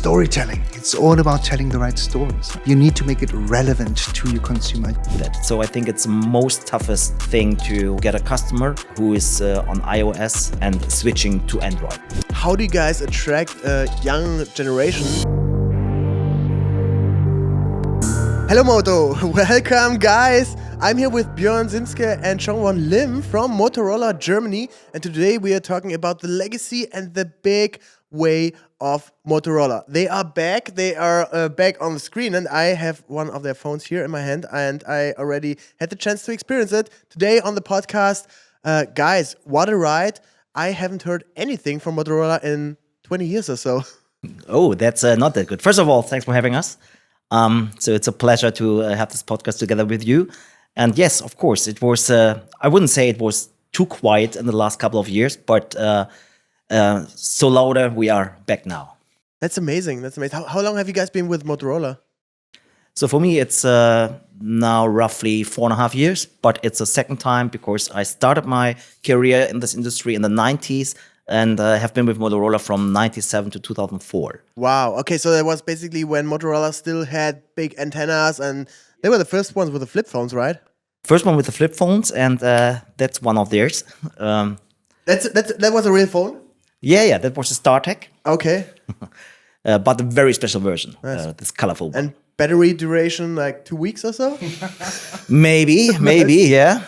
storytelling. It's all about telling the right stories. You need to make it relevant to your consumer. So I think it's the most toughest thing to get a customer who is on iOS and switching to Android. How do you guys attract a young generation? Hello Moto, welcome guys. I'm here with Bjoern Simski and Chong-Won Lim from Motorola, Germany. And today we are talking about the legacy and the big way of Motorola. They are back. They are back on the screen, and I have one of their phones here in my hand, and I already had the chance to experience it today on the podcast. Guys, what a ride. I haven't heard anything from Motorola in 20 years or so. Oh, that's not that good. First of all, thanks for having us. So it's a pleasure to have this podcast together with you. And yes, of course, it was, I wouldn't say it was too quiet in the last couple of years, but so louder, we are back now. That's amazing. That's amazing. How long have you guys been with Motorola? So for me, it's now roughly 4.5 years, but it's the second time because I started my career in this industry in the 90s and have been with Motorola from 97 to 2004. Wow. Okay, so that was basically when Motorola still had big antennas, and they were the first ones with the flip phones, right? First one with the flip phones, and that's one of theirs. That was a real phone? Yeah, that was a StarTech. Okay. But a very special version, Nice. this colorful one. And battery duration, like 2 weeks or so? Maybe, yeah.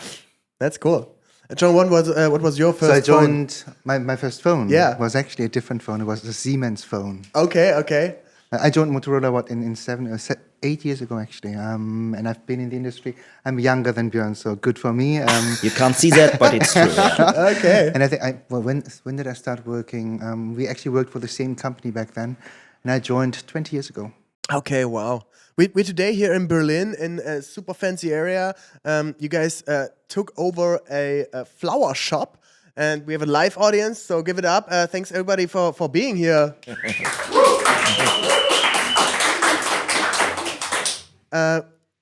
That's cool. John, what was your first So I phone? joined, my first phone was actually a different phone. It was a Siemens phone. Okay. I joined Motorola in 8 years ago, actually. And I've been in the industry. I'm younger than Bjoern, so good for me. You can't see that, but it's true. Yeah. Okay. And I think, when did I start working? We actually worked for the same company back then. And I joined 20 years ago. Okay, wow. We're today here in Berlin in a super fancy area. You guys took over a flower shop, and we have a live audience, so give it up. Thanks everybody for being here.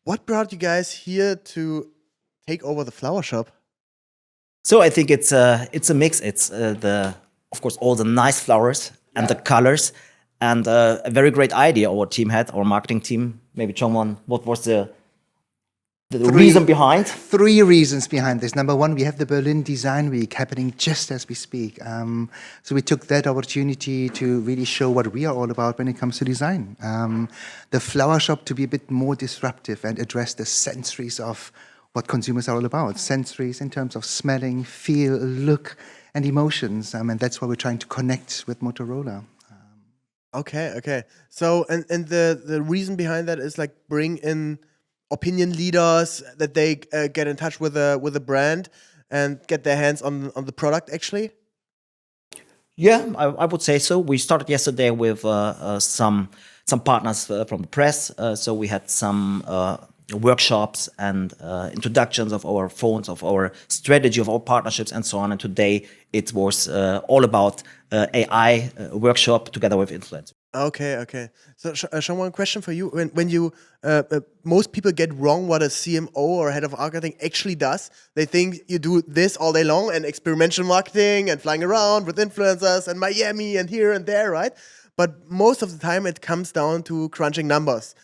What brought you guys here to take over the flower shop? So I think it's a mix. It's of course, all the nice flowers and the colors, and a very great idea our team had, our marketing team. Maybe Chong-Won, what was the reason behind? 3 reasons behind this. Number one, we have the Berlin Design Week happening just as we speak. So we took that opportunity to really show what we are all about when it comes to design. The flower shop to be a bit more disruptive and address the sensories of what consumers are all about. Sensories in terms of smelling, feel, look, and emotions. And that's why we're trying to connect with Motorola. Okay. So, and the reason behind that is like bring in opinion leaders that they get in touch with a brand and get their hands on the product actually? Yeah, I would say so. We started yesterday with some partners from the press. So we had some workshops and introductions of our phones, of our strategy, of our partnerships, and so on. And today it was all about AI workshop together with influencers. Okay. So, Sean, one question for you. When you, most people get wrong what a CMO or head of marketing actually does. They think you do this all day long and experiential marketing and flying around with influencers and Miami and here and there, right? But most of the time it comes down to crunching numbers.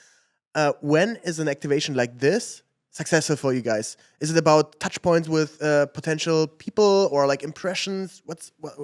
When is an activation like this successful for you guys? Is it about touch points with potential people or like impressions?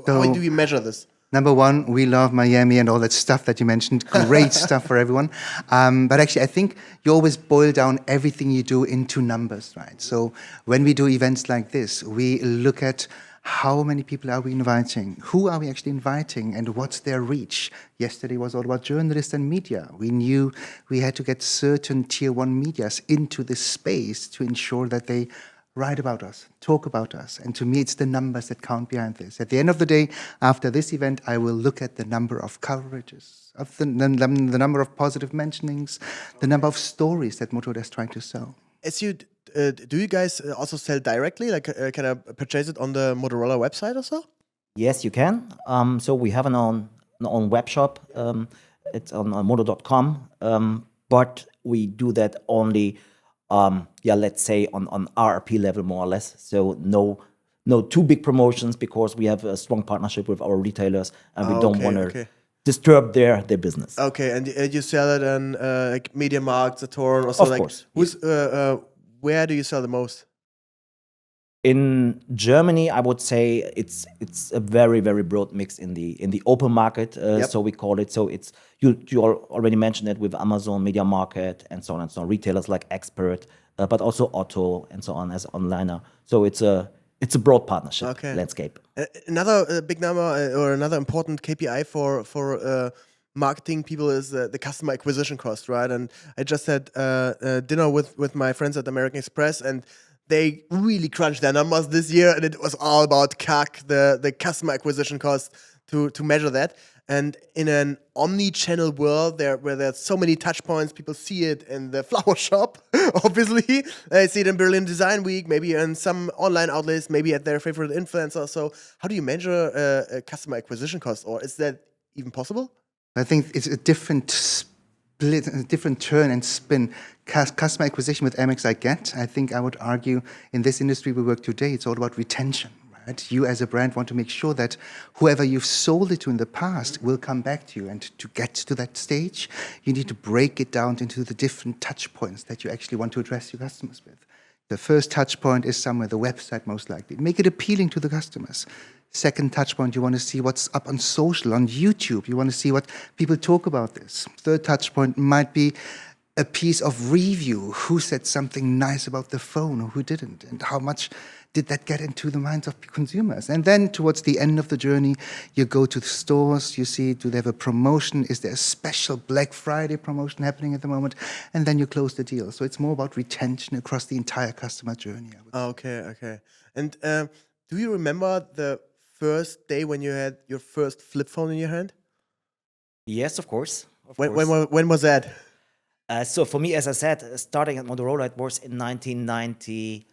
How do you measure this? Number one, we love Miami and all that stuff that you mentioned. Great stuff for everyone. But actually, I think you always boil down everything you do into numbers, right? So when we do events like this, we look at how many people are we inviting? Who are we actually inviting? And what's their reach? Yesterday was all about journalists and media. We knew we had to get certain tier 1 medias into this space to ensure that they write about us, talk about us. And to me, it's the numbers that count behind this. At the end of the day, after this event, I will look at the number of coverages, of the number of positive mentionings, the number of stories that Motorola is trying to sell. Do you guys also sell directly? Like, can I purchase it on the Motorola website or so? Yes, you can. So we have an own web shop. It's on moto.com. But we do that only, let's say on RRP level more or less. So no too big promotions because we have a strong partnership with our retailers and we don't want to disturb their business. Okay, and you sell it on like MediaMarkt, Saturn, or so. Of Like, course. who's where do you sell the most? In Germany, I would say it's a very very broad mix in the open market. Yep. So we call it. So it's you already mentioned it with Amazon, Media Market, and so on and so on. Retailers like Expert, but also Otto and so on as onliner. So it's a broad partnership landscape. Another big number or another important KPI for marketing people is the customer acquisition cost, right? And I just had dinner with my friends at American Express, and they really crunched their numbers this year, and it was all about CAC, the customer acquisition cost, to measure that. And in an omni-channel world, where there's so many touch points, people see it in the flower shop, obviously. They see it in Berlin Design Week, maybe in some online outlets, maybe at their favorite influencer. So how do you measure a customer acquisition cost, or is that even possible? I think it's a different split, a different turn and spin. Customer acquisition with Amex, I get. I think I would argue in this industry we work today, it's all about retention. Right? You as a brand want to make sure that whoever you've sold it to in the past will come back to you. And to get to that stage, you need to break it down into the different touch points that you actually want to address your customers with. The first touch point is somewhere, the website most likely. Make it appealing to the customers. Second touch point, you want to see what's up on social, on YouTube. You want to see what people talk about this. Third touch point might be a piece of review. Who said something nice about the phone or who didn't? And how much did that get into the minds of consumers? And then towards the end of the journey, you go to the stores, you see, do they have a promotion? Is there a special Black Friday promotion happening at the moment? And then you close the deal. So it's more about retention across the entire customer journey, I would say. Okay. And do you remember the first day when you had your first flip phone in your hand? Yes, of course. When was that? So for me, as I said, starting at Motorola, it was in 1998.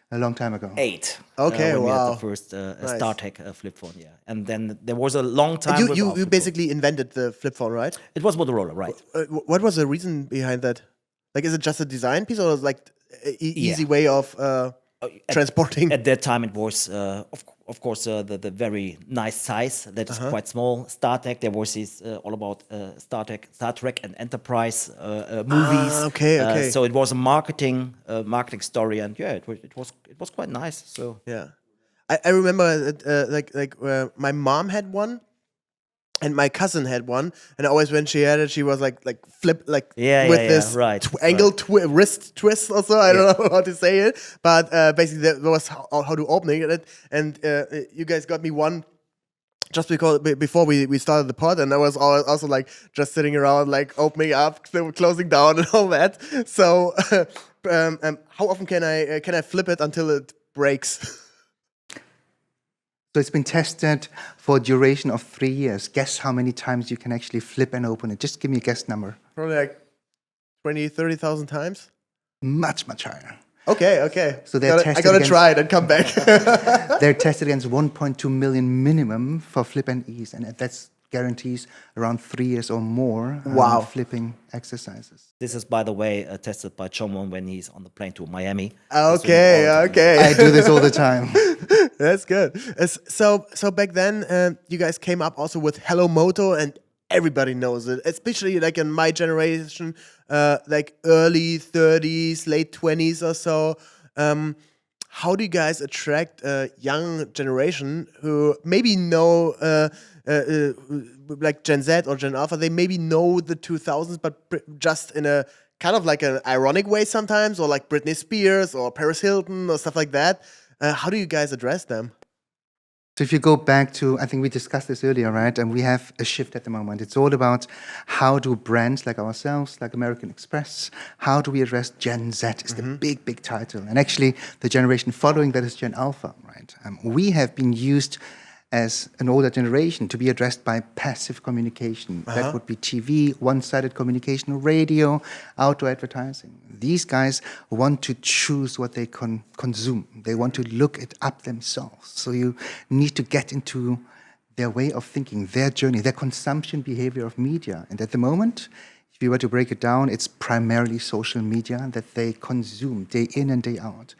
A long time ago. Okay, when we had wow. the first Nice. StarTech flip phone, yeah. And then there was a long time. And without you flip phone. basically invented the flip phone, right? It was Motorola, right? What was the reason behind that? Like, is it just a design piece, or is it like an easy Yeah. way of transporting? At that time, it was, of course, the very nice size that is quite small. StarTech, there was this all about Star Trek and Enterprise movies. Okay. So it was a marketing story, and yeah, it was quite nice. So Yeah, I remember that, my mom had one, and my cousin had one, and always when she had it, she was like flip with this right, angle wrist twist or so. I don't know how to say it, but basically that was how to open it. And you guys got me one just because before we started the pod, and I was also like just sitting around like opening up, closing down, and all that. So how often can I flip it until it breaks? So it's been tested for a duration of 3 years. Guess how many times you can actually flip and open it. Just give me a guess number. Probably like 20,000, 30,000 times. Much, much higher. Okay. So they're I tested gotta against- try it and come back. They're tested against 1.2 million minimum for flip and ease. And that's guarantees around 3 years or more Wow. flipping exercises. this is, by the way, tested by Chong-Won when he's on the plane to Miami. Okay. I do this all the time. That's good. So back then, you guys came up also with Hello Moto, and everybody knows it, especially like in my generation, like early 30s, late 20s or so. How do you guys attract a young generation who maybe know, like Gen Z or Gen Alpha, they maybe know the 2000s, but just in a kind of like an ironic way sometimes, or like Britney Spears or Paris Hilton or stuff like that? How do you guys address them? So if you go back to, I think we discussed this earlier, right? And we have a shift at the moment. It's all about how do brands like ourselves, like American Express, how do we address Gen Z is the big title. And actually the generation following that is Gen Alpha, right? We have been used as an older generation to be addressed by passive communication. That would be TV, one-sided communication, radio, outdoor advertising. These guys want to choose what they consume. They want to look it up themselves. So you need to get into their way of thinking, their journey, their consumption behavior of media. And at the moment, if you were to break it down, it's primarily social media that they consume day in and day out.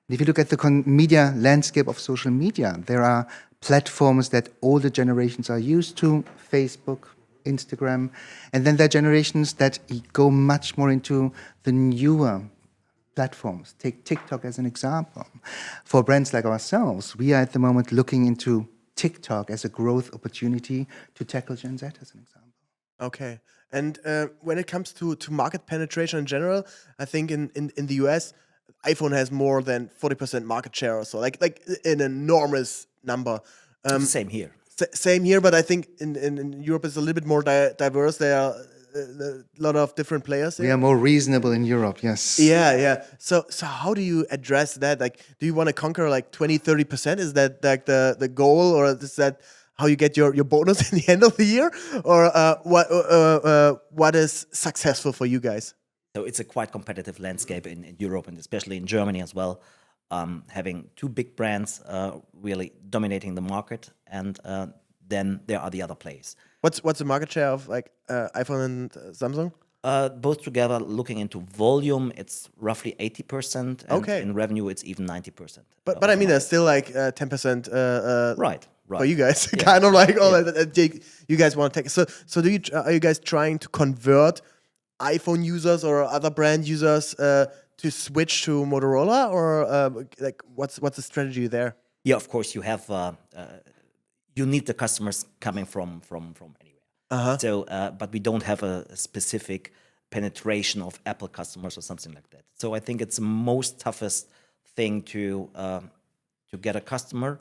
And if you look at the media landscape of social media, there are platforms that older generations are used to: Facebook, Instagram. And then there are generations that go much more into the newer platforms. Take TikTok as an example. For brands like ourselves, we are at the moment looking into TikTok as a growth opportunity to tackle Gen Z as an example. Okay. And when it comes to market penetration in general, I think in the US, iPhone has more than 40% market share or so, like an enormous number. Same here. Same here, but I think in Europe it's a little bit more diverse. There are a lot of different players We here. are more reasonable in Europe, yes. Yeah. So how do you address that? Like, do you want to conquer like 20-30%? Is that like the goal, or is that how you get your bonus in the end of the year? Or what is successful for you guys? So it's a quite competitive landscape in Europe and especially in Germany as well. Having two big brands really dominating the market, and then there are the other players. What's the market share of like iPhone and Samsung? Both together, looking into volume, it's roughly 80%, and Okay. in revenue, it's even 90%. But I mean, there's still like 10% Right. for you guys. Kind of like all that you guys want to take. So are you guys trying to convert iPhone users or other brand users to switch to Motorola, or like what's the strategy there? Yeah, of course, you have you need the customers coming from anywhere. So, but we don't have a specific penetration of Apple customers or something like that. So I think it's the most toughest thing to get a customer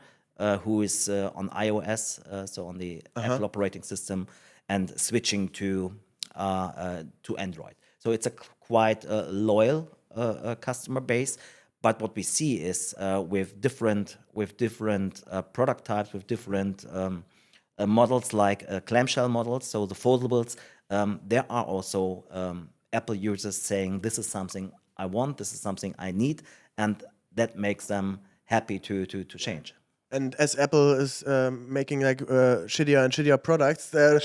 who is on iOS, so on the Apple operating system, and switching to Android. So it's a quite loyal customer base. But what we see is with different product types, with different models like clamshell models, so the foldables, there are also Apple users saying, this is something I want, this is something I need, and that makes them happy to change. And as Apple is making like shittier and shittier products, no,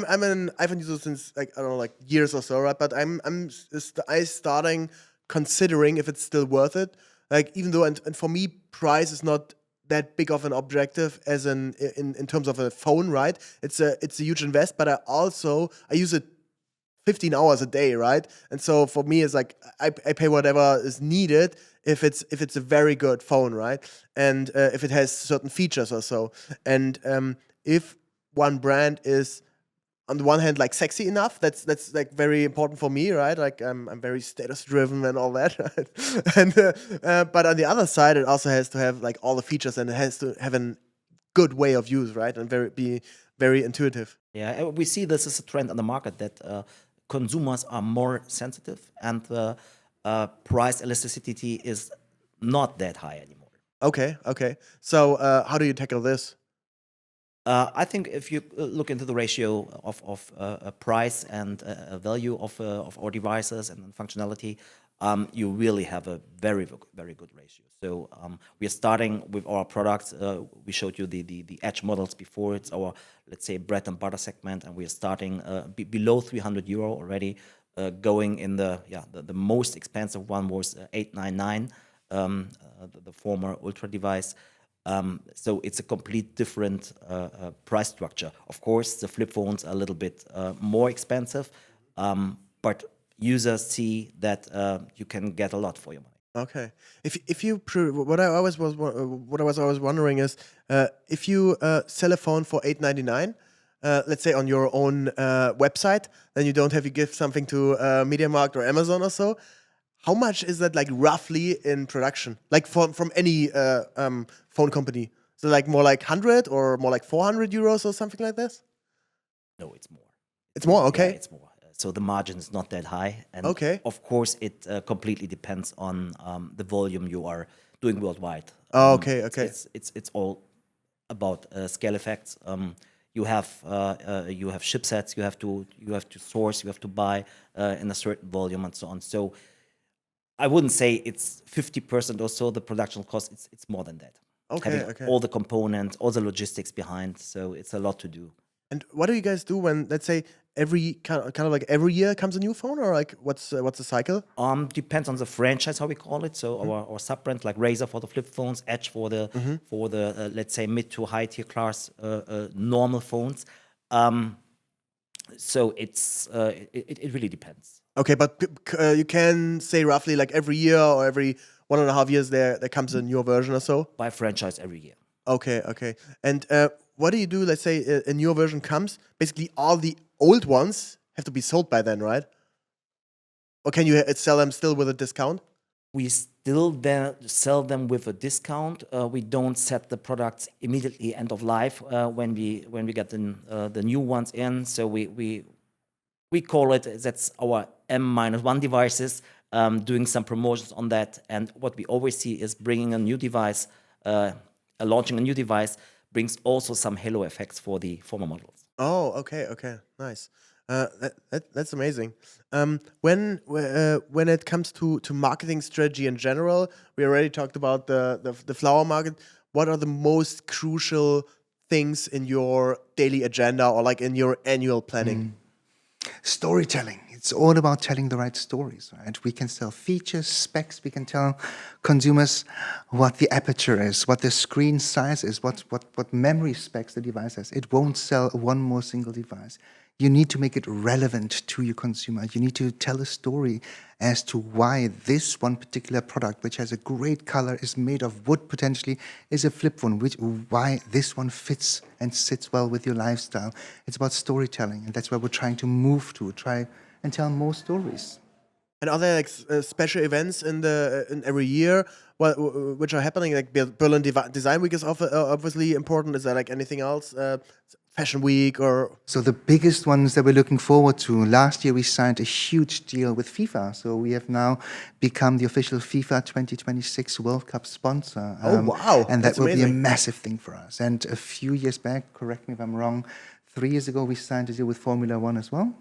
I'm an iPhone user since like I don't know, like years or so, right? But I'm starting considering if it's still worth it. Like even though and for me, price is not that big of an objective as in terms of a phone, right? It's a huge invest, but I use it 15 hours a day, right? And so for me, it's like I pay whatever is needed if it's a very good phone, right? And if it has certain features or so. And if one brand is on the one hand like sexy enough, that's like very important for me, right? Like I'm very status driven and all that, right? And but on the other side, it also has to have like all the features, and it has to have a good way of use, right? And be very intuitive. Yeah, we see this as a trend on the market that consumers are more sensitive, and price elasticity is not that high anymore. Okay. So how do you tackle this? I think if you look into the ratio of price and value of our devices and functionality, you really have a very good ratio. So we are starting with our products. We showed you the Edge models before. It's our, let's say, bread and butter segment, and we are starting below 300 euro already. Going in the most expensive one was 899, the former Ultra device. So it's a complete different price structure. Of course, the flip phones are a little bit more expensive, but users see that you can get a lot for your money. Okay. If you what I was always wondering is if you sell a phone for $899, let's say on your own website, then you don't have to give something to MediaMarkt or Amazon or so. How much is that like roughly in production? Like from any phone company? So like more like 100 or more like 400 euros or something like this? No, it's more. It's more, okay. Yeah, it's more. So the margin is not that high. And okay. Of course, it completely depends on the volume you are doing worldwide. Okay. It's all about scale effects. You have chipsets. You have to source. You have to buy in a certain volume and so on. So I wouldn't say it's 50% or so the production cost. It's more than that. Okay. All the components, all the logistics behind. So it's a lot to do. And what do you guys do when, let's say, every kind of like every year comes a new phone, or like what's the cycle? Depends on the franchise, how we call it. So our sub brands like Razer for the flip phones, Edge for the let's say mid to high tier class normal phones. So it really depends. Okay, but you can say roughly like every year or every 1.5 years there comes a newer version or so. By franchise every year. Okay. And what do you do? Let's say a newer version comes. Basically, all the old ones have to be sold by then, right? Or can you sell them still with a discount? We still then sell them with a discount. We don't set the products immediately end of life when we get the new ones in. So we call it, that's our M-1 devices, doing some promotions on that. And what we always see is bringing a new device, launching a new device brings also some halo effects for the former models. Oh, okay, nice. That's amazing. When it comes to marketing strategy in general, we already talked about the flower market. What are the most crucial things in your daily agenda or like in your annual planning? Storytelling. It's all about telling the right stories, right? We can sell features, specs. We can tell consumers what the aperture is, what the screen size is, what memory specs the device has. It won't sell one more single device. You need to make it relevant to your consumer. You need to tell a story as to why this one particular product, which has a great color, is made of wood potentially, is a flip phone, why this one fits and sits well with your lifestyle. It's about storytelling, and that's where we're trying to move to, try and tell more stories. And are there like special events in every year which are happening? Like Berlin Design Week is obviously important. Is there like anything else? Fashion Week or? So the biggest ones that we're looking forward to, last year we signed a huge deal with FIFA. So we have now become the official FIFA 2026 World Cup sponsor. Oh, wow. And that That's will be a amazing. massive thing for us. And a few years back, correct me if I'm wrong, 3 years ago we signed a deal with Formula One as well.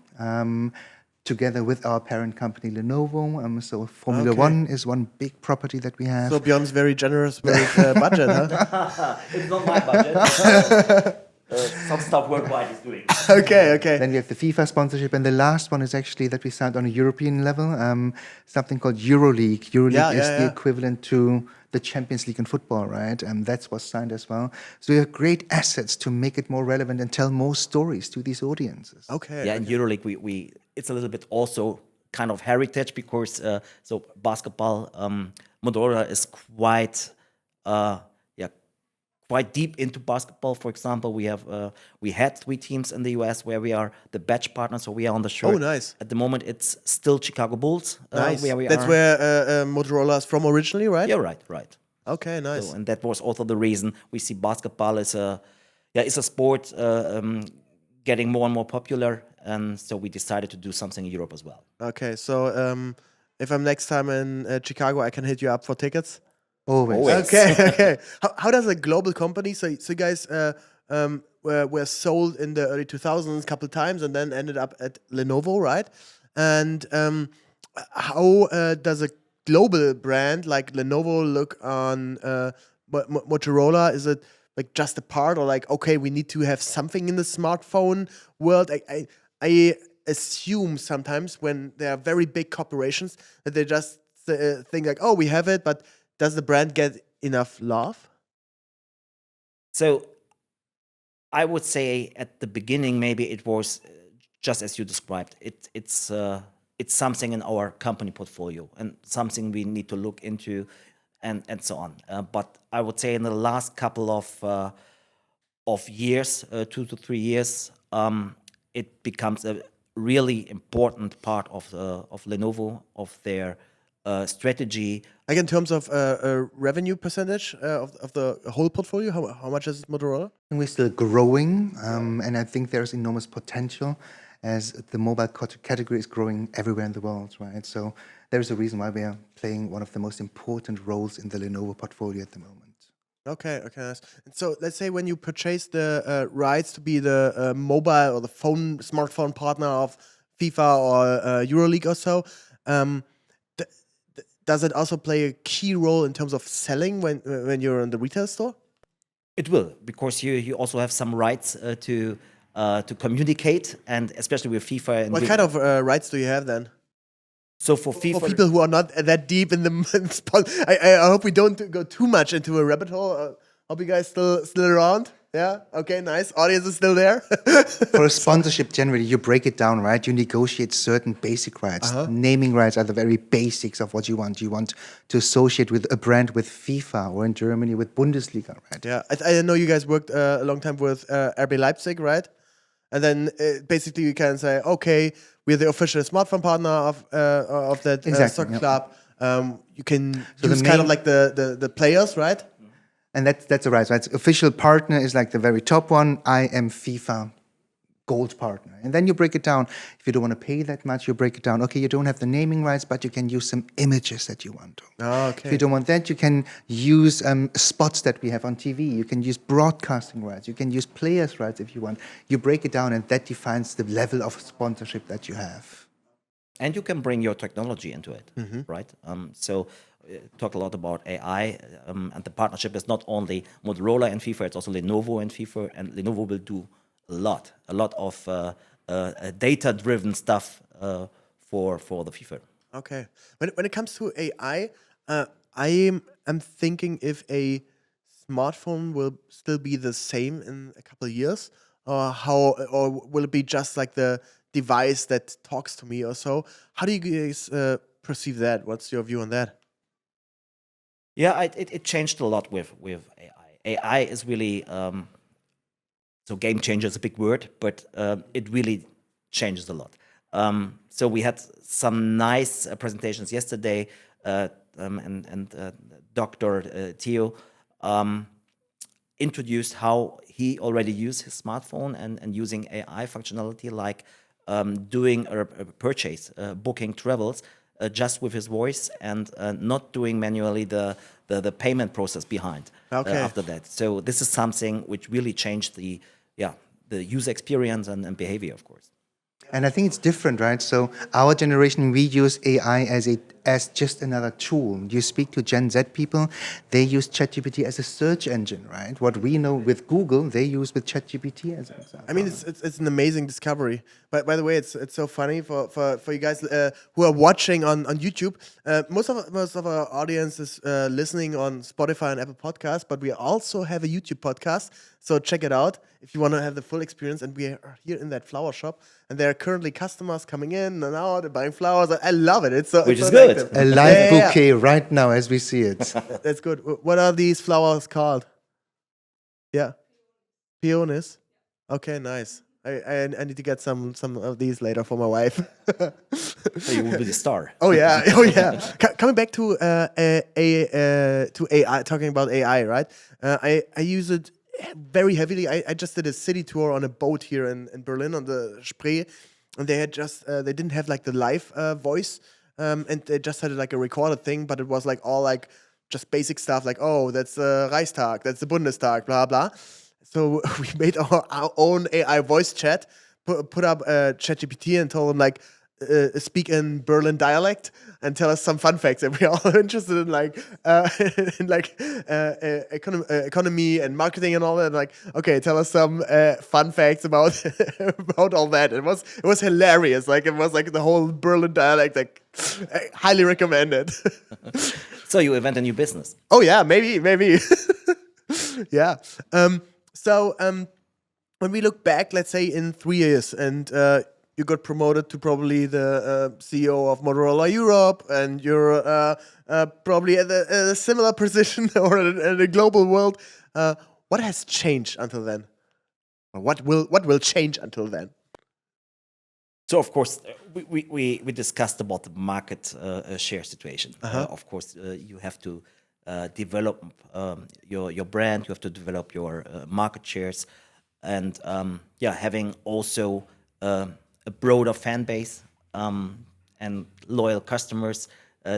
Together with our parent company Lenovo. So Formula One is one big property that we have. So Bjorn's very generous with budget, huh? It's not my budget. Some stuff worldwide is doing. Okay. Then we have the FIFA sponsorship, and the last one is actually that we signed on a European level, something called EuroLeague. EuroLeague is the equivalent to the Champions League in football, right? And that's what's signed as well. So we have great assets to make it more relevant and tell more stories to these audiences. Okay. Yeah, in EuroLeague, we it's a little bit also kind of heritage because so basketball, Motorola is quite quite deep into basketball. For example, we had 3 teams in the US where we are the badge partner, so we are on the shirt. Oh, nice. At the moment, it's still Chicago Bulls. Nice. Where we That's are. where Motorola is from originally, right? Yeah, right. Okay, nice. So, and that was also the reason we see basketball as a sport getting more and more popular, and so we decided to do something in Europe as well. Okay, so if I'm next time in Chicago, I can hit you up for tickets. Always. Okay. How does a global company? So you guys were sold in the early 2000s a couple of times, and then ended up at Lenovo, right? And how does a global brand like Lenovo look on Motorola? Is it like just a part, or like, okay, we need to have something in the smartphone world? I assume sometimes when there are very big corporations that they just think like, oh, we have it, but does the brand get enough love? So I would say at the beginning, maybe it was just as you described. It's something in our company portfolio and something we need to look into, and so on. But I would say in the last couple of years, 2 to 3 years, it becomes a really important part of Lenovo, of their strategy. Like in terms of revenue percentage of the whole portfolio, how much is Motorola? And we're still growing, and I think there's enormous potential as the mobile category is growing everywhere in the world, right? So there's a reason why we are playing one of the most important roles in the Lenovo portfolio at the moment. Okay, nice. And so let's say when you purchase the rights to be the mobile or the smartphone partner of FIFA or EuroLeague or so, does it also play a key role in terms of selling when you're in the retail store? It will, because you also have some rights to to communicate, and especially with FIFA. And What kind of rights do you have then? so for FIFA, For people who are not that deep in the spot, I hope we don't go too much into a rabbit hole. Hope you guys still around. Yeah. Okay. Nice. Audience is still there. For a sponsorship, generally, you break it down, right? You negotiate certain basic rights. Naming rights are the very basics of what you want. You want to associate with a brand with FIFA, or in Germany with Bundesliga, right? Yeah. I know you guys worked a long time with RB Leipzig, right? And then basically you can say, okay, we're the official smartphone partner of that Exactly, soccer yeah. club. You can So use the kind of main- like the players, right? And that's the right. Official partner is like the very top one. I am FIFA gold partner. And then you break it down. If you don't want to pay that much, you break it down. Okay, you don't have the naming rights, but you can use some images that you want to. Oh, If you okay. don't want that, you can use spots that we have on TV. You can use broadcasting rights. You can use players' rights if you want. You break it down, and that defines the level of sponsorship that you have. and you can bring your technology into it, right? So talk a lot about AI, and the partnership is not only Motorola and FIFA, it's also Lenovo and FIFA, and Lenovo will do a lot of data-driven stuff for the FIFA. Okay. When it comes to AI, I'm thinking if a smartphone will still be the same in a couple of years, or will it be just like the device that talks to me or so? How do you guys perceive that? What's your view on that? Yeah, it changed a lot with AI. AI is really so game changer is a big word, but it really changes a lot. So we had some nice presentations yesterday, and Dr. Theo introduced how he already used his smartphone and using AI functionality, like doing a purchase, booking travels, just with his voice, and not doing manually the payment process behind Okay. after that. So this is something which really changed the user experience and behavior, of course. And I think it's different, right? So our generation, we use AI as just another tool. You speak to Gen Z people, they use ChatGPT as a search engine, right? What we know with Google, they use with ChatGPT as an example. I mean, it's an amazing discovery. But by the way, it's so funny for you guys who are watching on YouTube. Most of our audience is listening on Spotify and Apple Podcasts, but we also have a YouTube podcast. So check it out if you want to have the full experience. And we are here in that flower shop, and there are currently customers coming in and out and buying flowers. I love it. It's so Which it's is so good. active. A live Yeah, yeah, yeah. bouquet right now as we see it. That's good. What are these flowers called? Yeah, peonies. Okay, nice. I need to get some of these later for my wife. So you will be the star. Oh yeah, oh yeah. Coming back to AI, talking about AI, right? I use it very heavily. I just did a city tour on a boat here in Berlin on the Spree, and they had just they didn't have like the live voice, and they just had like a recorded thing, but it was like all like just basic stuff like, oh, that's the Reichstag, that's the Bundestag, blah blah. So we made our own AI voice chat, put up ChatGPT and told them like, speak in Berlin dialect and tell us some fun facts. And we're all interested in economy and marketing and all that. Like, okay, tell us some fun facts about about all that. It was hilarious. Like it was like the whole Berlin dialect. Like, I highly recommend it. So you invent a new business. Oh yeah, maybe. Yeah. So when we look back, let's say in 3 years, and you got promoted to probably the CEO of Motorola Europe, and you're probably at a similar position or in a global world. What has changed until then? Or what will change until then? So of course we discussed about the market share situation. Of course you have to develop your brand. You have to develop your market shares, and having also a broader fan base and loyal customers.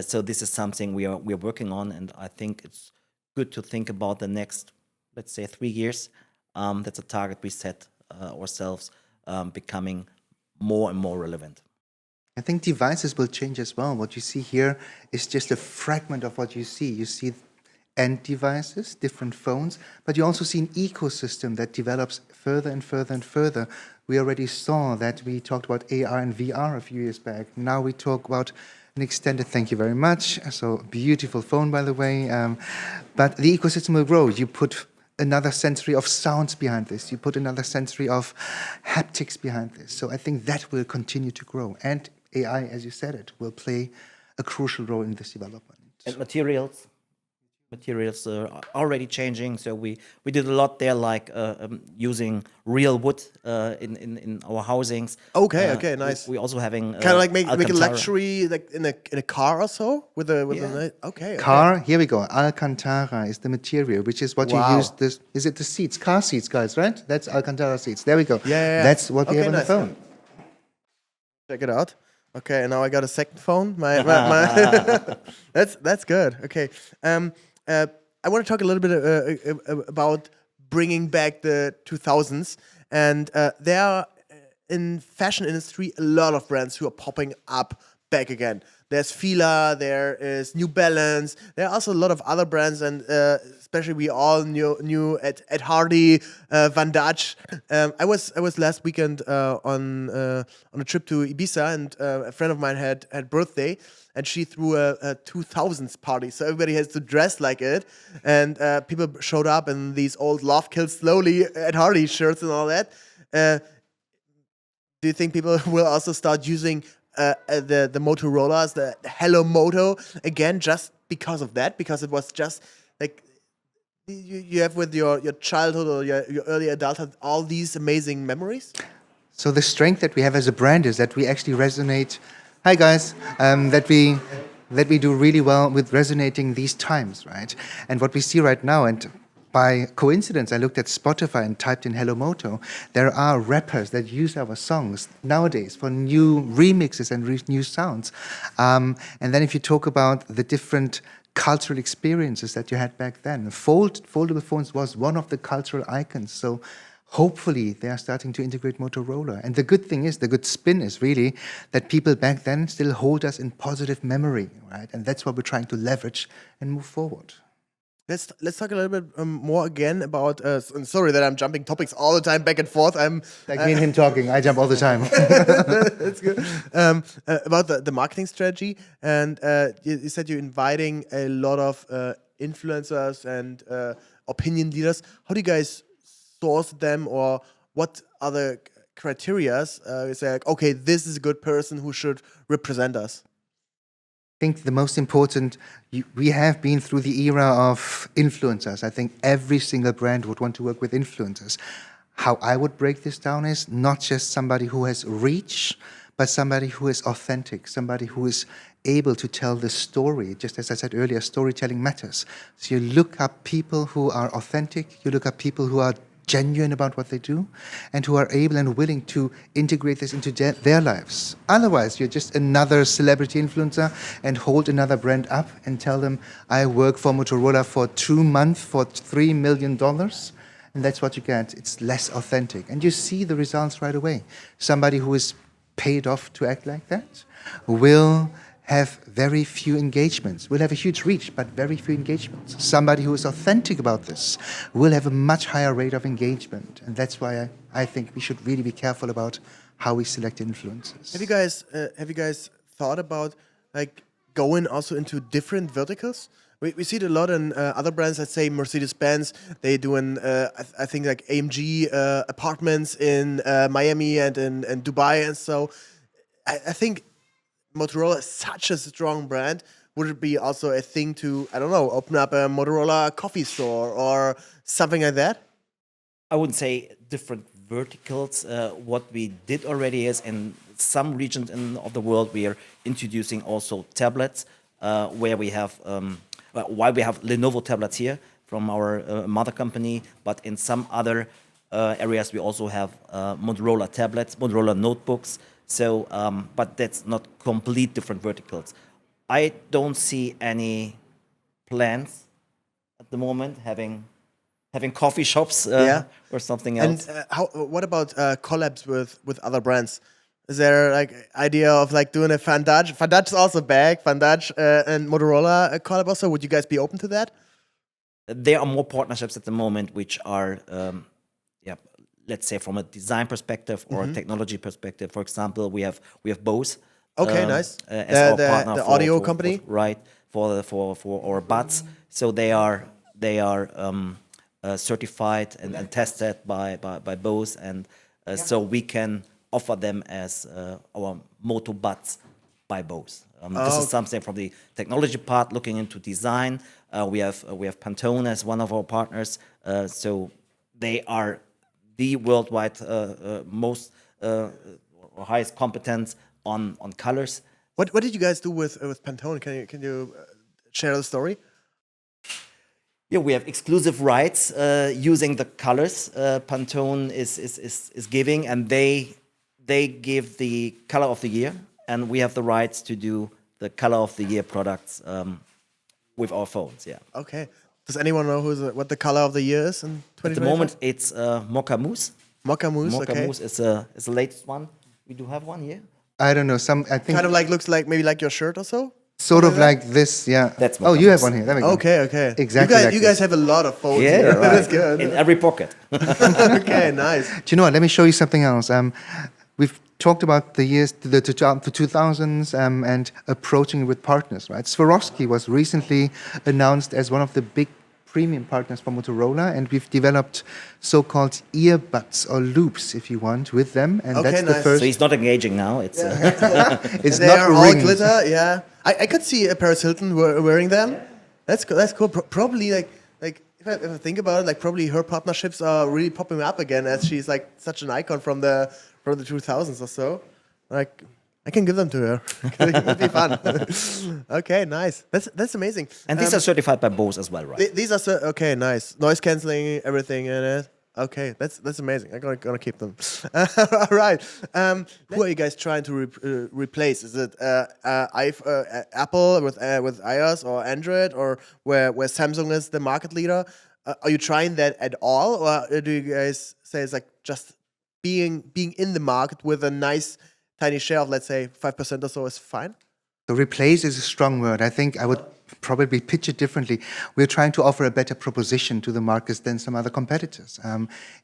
So this is something we are working on, and I think it's good to think about the next, let's say, 3 years. That's a target we set ourselves, becoming more and more relevant. I think devices will change as well. What you see here is just a fragment of what you see. You see end devices, different phones, but you also see an ecosystem that develops further and further and further. We already saw that we talked about AR and VR a few years back. Now we talk about an extended, thank you very much. So beautiful phone, by the way. But the ecosystem will grow. You put another sensory of sounds behind this. You put another sensory of haptics behind this. So I think that will continue to grow. And AI, as you said it, will play a crucial role in this development. And materials are already changing. So we did a lot there, like using real wood in our housings. Okay, nice. We also having Kind of like make a Alcantara. luxury like in a car or so with a okay. Car, here we go. Alcantara is the material, which is what Wow. you use. This is it. The seats, car seats, guys, right? That's Alcantara seats. There we go. Yeah. That's what we Okay, have on nice. the phone. Check it out. Okay, and now I got a second phone. My that's good. Okay, I want to talk a little bit about bringing back the 2000s, and there are in fashion industry a lot of brands who are popping up back again. There's Fila, there is New Balance, there are also a lot of other brands, and especially we all knew Ed Hardy, Van Dutch. I was last weekend on a trip to Ibiza, and a friend of mine had birthday, and she threw a 2000s party, so everybody has to dress like it, and people showed up in these old Love Kills Slowly Ed Hardy shirts and all that. Do you think people will also start using the Motorola's, the Hello Moto again, just because of that? Because it was just like you have with your childhood or your early adulthood all these amazing memories. So the strength that we have as a brand is that we actually resonate. Hi guys, that we do really well with resonating these times, right? And what we see right now, and by coincidence, I looked at Spotify and typed in Hello Moto. There are rappers that use our songs nowadays for new remixes and new sounds. And then if you talk about the different cultural experiences that you had back then, foldable phones was one of the cultural icons. So hopefully they are starting to integrate Motorola. And the good thing is, the good spin is really that people back then still hold us in positive memory, right? And that's what we're trying to leverage and move forward. Let's talk a little bit more again about. I'm sorry that I'm jumping topics all the time back and forth. I'm Like me and him talking, I jump all the time. that's good. About the marketing strategy, and you said you're inviting a lot of influencers and opinion leaders. How do you guys source them, or what are the criteria? You say like, okay, this is a good person who should represent us. I think the most important, we have been through the era of influencers. I think every single brand would want to work with influencers. How I would break this down is not just somebody who has reach, but somebody who is authentic, somebody who is able to tell the story. Just as I said earlier, storytelling matters. So you look up people who are authentic, you look up people who are genuine about what they do, and who are able and willing to integrate this into their lives. Otherwise, you're just another celebrity influencer and hold another brand up and tell them, I work for Motorola for 2 months for $3 million, and that's what you get. It's less authentic. And you see the results right away. Somebody who is paid off to act like that will have very few engagements, will have a huge reach, but very few engagements. Somebody who is authentic about this will have a much higher rate of engagement. And that's why I think we should really be careful about how we select influencers. Have you guys thought about like going also into different verticals? We see it a lot in other brands. Let's say Mercedes-Benz. They doing I think like AMG apartments in Miami and in Dubai, and so I think Motorola is such a strong brand. Would it be also a thing to, I don't know, open up a Motorola coffee store or something like that? I wouldn't say different verticals. What we did already is in some regions of the world we are introducing also tablets, where we have why we have Lenovo tablets here from our mother company, but in some other areas we also have Motorola tablets, Motorola notebooks. So, but that's not complete different verticals. I don't see any plans at the moment having coffee shops or something else. And what about collabs with other brands? Is there like idea of like doing a Van Dutch? Van Dutch is also back. Van Dutch and Motorola collab also. Would you guys be open to that? there are more partnerships at the moment which are, yeah, let's say from a design perspective or a technology perspective. For example, we have Bose. Okay, nice. As our partner The for, audio company. right, for our buds. So they are certified and tested by Bose, and so we can offer them as our Moto buds by Bose. This is something from the technology part. Looking into design, we have Pantone as one of our partners. So they are the worldwide most or highest competence on colors. What did you guys do with Pantone? Can you share the story? Yeah, we have exclusive rights using the colors Pantone is giving, and they give the color of the year, and we have the rights to do the color of the year products with our phones. Yeah. Okay. Does anyone know what the color of the year is in 2025? At the moment, it's Mocha Mousse. Mocha Mousse. Mocha Okay. Mousse is the latest one. We do have one here. I don't know. I think Kind of like looks like maybe like your shirt or so. sort of Something like this. Yeah. That's oh, what you I have was- one here. There we go. Okay. Okay. Exactly You guys, like you guys this. have a lot of phones. Yeah, here. right. That's good. In every pocket. Okay. Nice. Do you know what? Let me show you something else. We've talked about the years, the 2000s, and approaching with partners, right? Swarovski was recently announced as one of the big premium partners for Motorola, and we've developed so-called earbuds or loops, if you want, with them. And Okay, that's the nice. first. So he's not engaging now. It's It's They not are all rings. glitter. Yeah. I could see Paris Hilton wearing them. That's cool. That's cool. Probably like if I think about it, like probably her partnerships are really popping up again as she's like such an icon from the 2000s or so. Like I can give them to her. It would be fun. Okay, nice. That's amazing. and these are certified by Bose as well, right? These are okay, nice. Noise canceling, everything in it. Okay, that's amazing. I'm gonna keep them. All right. Who are you guys trying to replace? Is it Apple with iOS or Android, or where Samsung is the market leader? Are you trying that at all, or do you guys say it's like just being in the market with a nice tiny share of, let's say, 5% or so is fine? So replace is a strong word. I think I would probably pitch it differently. We're trying to offer a better proposition to the markets than some other competitors.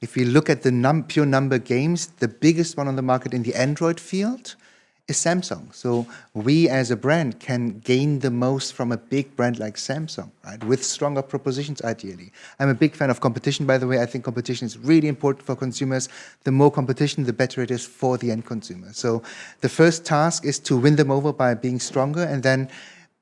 If you look at the pure number games, the biggest one on the market in the Android field is Samsung. So we as a brand can gain the most from a big brand like Samsung, right? With stronger propositions, ideally. I'm a big fan of competition, by the way. I think competition is really important for consumers. The more competition, the better it is for the end consumer. So the first task is to win them over by being stronger, and then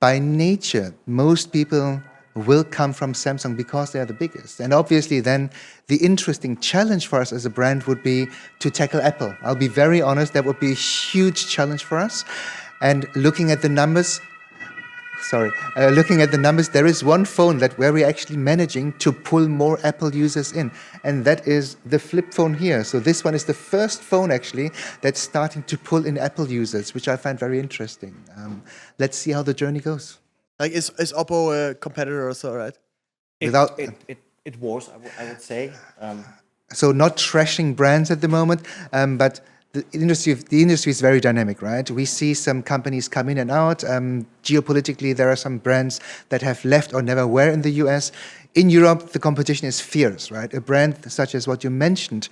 by nature, most people will come from Samsung because they are the biggest. And obviously then the interesting challenge for us as a brand would be to tackle Apple. I'll be very honest, that would be a huge challenge for us. And looking at the numbers, there is one phone that where we're actually managing to pull more Apple users in, and that is the flip phone here. So this one is the first phone actually that's starting to pull in Apple users, which I find very interesting. Let's see how the journey goes. Like is Oppo a competitor or so, right? Without- It was, I would say. So not trashing brands at the moment, but the industry is very dynamic, right? We see some companies come in and out. Geopolitically, there are some brands that have left or never were in the US. In Europe, the competition is fierce, right? A brand such as what you mentioned,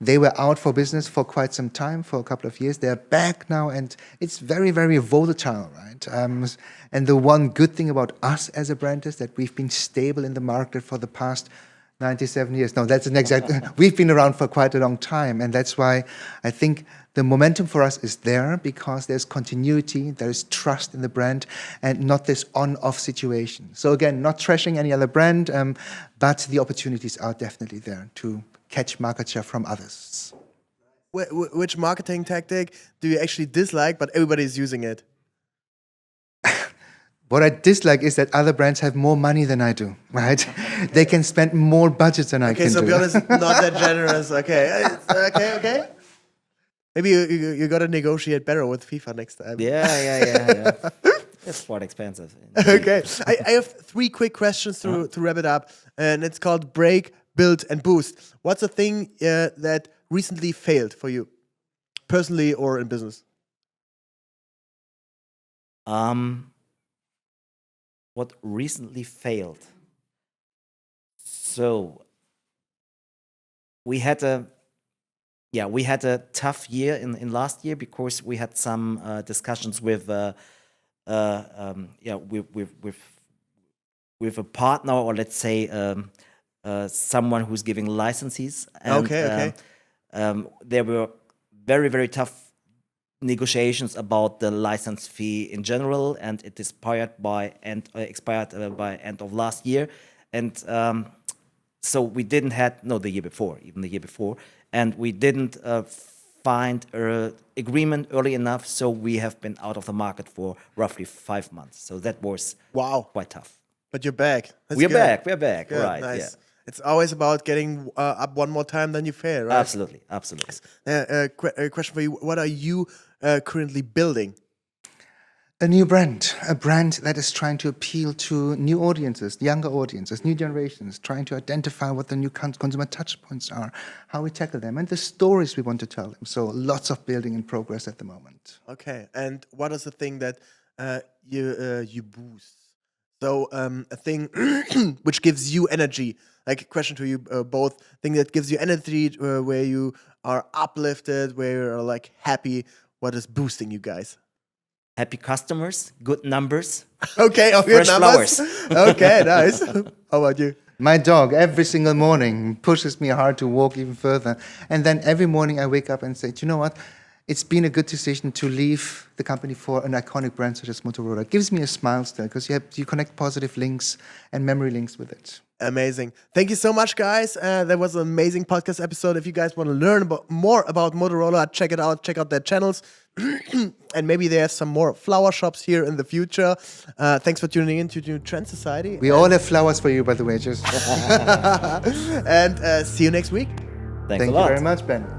they were out for business for quite some time, for a couple of years. They're back now, and it's very, very volatile, right? And the one good thing about us as a brand is that we've been stable in the market for the past 97 years. No, that's an exact... We've been around for quite a long time, and that's why I think the momentum for us is there, because there's continuity, there's trust in the brand, and not this on-off situation. So again, not trashing any other brand, but the opportunities are definitely there to catch market share from others. Which marketing tactic do you actually dislike, but everybody's using it? What I dislike is that other brands have more money than I do, right? They can spend more budgets than I Okay, can so do. be honest, not that generous. Okay, okay. Maybe you got to negotiate better with FIFA next time. Yeah. It's quite expensive. Okay, I have 3 quick questions to wrap it up, and it's called break, build, and boost. What's a thing that recently failed for you, personally or in business? What recently failed? So we had a tough year in last year because we had some discussions with with a partner, or let's say someone who's giving licenses. And, Okay. there were very, very tough negotiations about the license fee in general, and it expired by end of last year. And so we didn't the year before, and we didn't find an agreement early enough. So we have been out of the market for roughly 5 months. So that was quite tough. But you're back. That's We're good. back. Good, Right. nice. Yeah. It's always about getting up one more time than you fail, right? Absolutely. A question for you: what are you currently building? A new brand, a brand that is trying to appeal to new audiences, younger audiences, new generations, trying to identify what the new consumer touch points are, how we tackle them, and the stories we want to tell them. So lots of building in progress at the moment. Okay, and what is the thing that you boost? So a thing which gives you energy. Like a question to you both: thing that gives you energy, where you are uplifted, where you're like happy. What is boosting you guys? Happy customers, good numbers. Okay, Fresh flowers. Okay, nice. How about you? My dog, every single morning, pushes me hard to walk even further. And then every morning I wake up and say, do you know what? It's been a good decision to leave the company for an iconic brand such as Motorola. It gives me a smile still, because you connect positive links and memory links with it. Amazing. Thank you so much, guys. That was an amazing podcast episode. If you guys want to learn more about Motorola, check it out. Check out their channels. And maybe there's some more flower shops here in the future. Thanks for tuning in to New Trend Society. We all have flowers for you, by the way. Just And see you next week. Thanks thank a lot. you very much, Ben.